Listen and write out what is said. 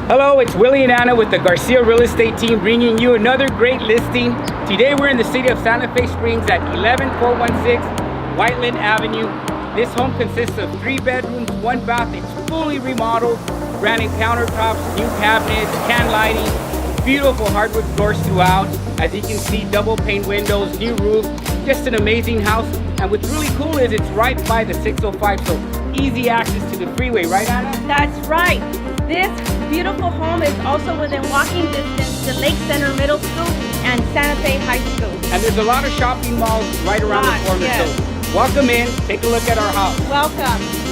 Hello, it's Willie and Anna with the Garcia real estate team bringing you another great listing. Today we're in the city of Santa Fe Springs at 11416 Whiteland Avenue. This home consists of 3 bedrooms, 1 bath. It's fully remodeled, granite countertops, new cabinets, can lighting, beautiful hardwood floors throughout. As you can see, double pane windows, new roof, just an amazing house. And what's really cool is it's right by the 605, so easy access to the freeway, right Anna? That's right. This beautiful home is also within walking distance to Lake Center Middle School and Santa Fe High School. And there's a lot of shopping malls right around the corner, yes. So welcome in, take a look at our house. Welcome.